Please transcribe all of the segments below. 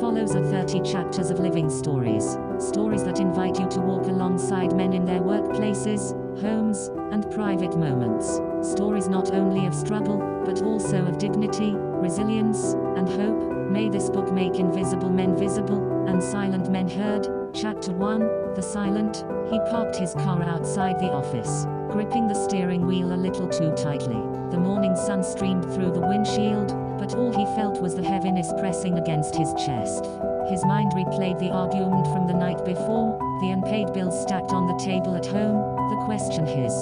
follows are 30 chapters of living stories. Stories that invite you to walk alongside men in their workplaces, homes, and private moments. Stories not only of struggle, but also of dignity, resilience, and hope. May this book make invisible men visible, and silent men heard. Chapter 1, The Silent. He parked his car outside the office, gripping the steering wheel a little too tightly. The morning sun streamed through the windshield, but all he felt was the heaviness pressing against his chest. His mind replayed the argument from the night before, the unpaid bills stacked on the table at home, the question his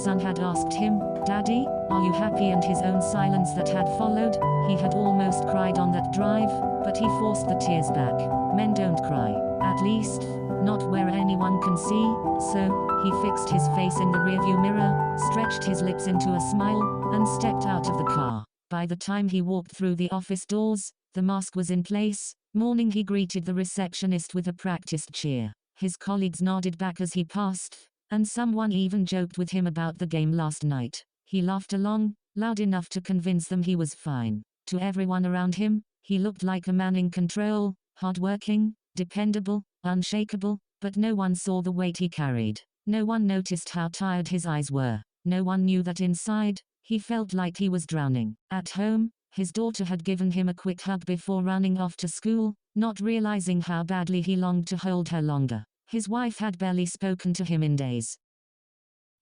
son had asked him, "Daddy, are you happy?" and his own silence that had followed. He had almost cried on that drive, but he forced the tears back. Men don't cry. At least, not where anyone can see. So, he fixed his face in the rearview mirror, stretched his lips into a smile, and stepped out of the car. By the time he walked through the office doors, the mask was in place. Morning, he greeted the receptionist with a practiced cheer. His colleagues nodded back as he passed, and someone even joked with him about the game last night. He laughed along, loud enough to convince them he was fine. To everyone around him, he looked like a man in control, hardworking, dependable, unshakable, but no one saw the weight he carried. No one noticed how tired his eyes were. No one knew that inside, he felt like he was drowning. At home, his daughter had given him a quick hug before running off to school, not realizing how badly he longed to hold her longer. His wife had barely spoken to him in days.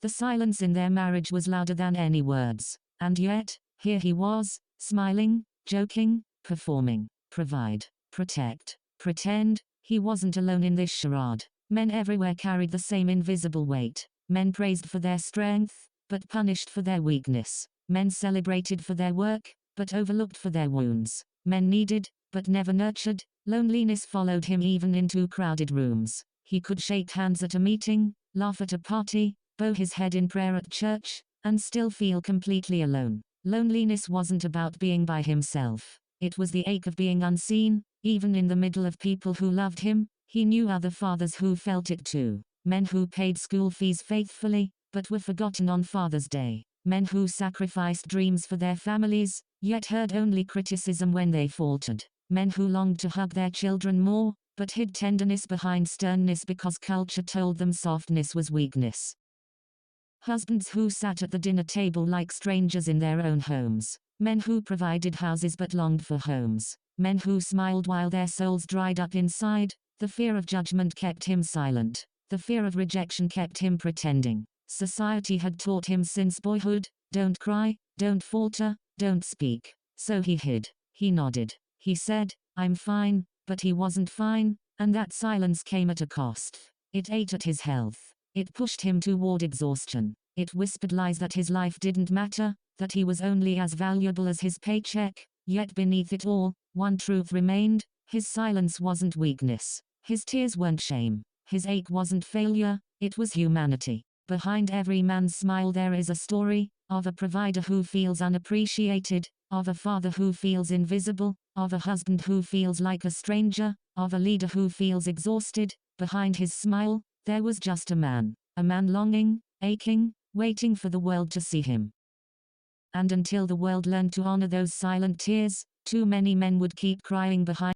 The silence in their marriage was louder than any words. And yet, here he was, smiling, joking, performing, provide, protect, pretend. He wasn't alone in this charade. Men everywhere carried the same invisible weight. Men praised for their strength, but punished for their weakness. Men celebrated for their work, but overlooked for their wounds. Men needed, but never nurtured. Loneliness followed him even into crowded rooms. He could shake hands at a meeting, laugh at a party, bow his head in prayer at church, and still feel completely alone. Loneliness wasn't about being by himself. It was the ache of being unseen, even in the middle of people who loved him. He knew other fathers who felt it too. Men who paid school fees faithfully, but were forgotten on Father's Day. Men who sacrificed dreams for their families, yet heard only criticism when they faltered. Men who longed to hug their children more, but hid tenderness behind sternness because culture told them softness was weakness. Husbands who sat at the dinner table like strangers in their own homes. Men who provided houses but longed for homes. Men who smiled while their souls dried up inside. The fear of judgment kept him silent. The fear of rejection kept him pretending. Society had taught him since boyhood, don't cry, don't falter, don't speak. So he hid. He nodded. He said, "I'm fine," but he wasn't fine, and that silence came at a cost. It ate at his health. It pushed him toward exhaustion. It whispered lies that his life didn't matter, that he was only as valuable as his paycheck. Yet beneath it all, one truth remained: his silence wasn't weakness. His tears weren't shame. His ache wasn't failure, it was humanity. Behind every man's smile there is a story, of a provider who feels unappreciated, of a father who feels invisible, of a husband who feels like a stranger, of a leader who feels exhausted. Behind his smile, there was just a man longing, aching, waiting for the world to see him. And until the world learned to honor those silent tears, too many men would keep crying behind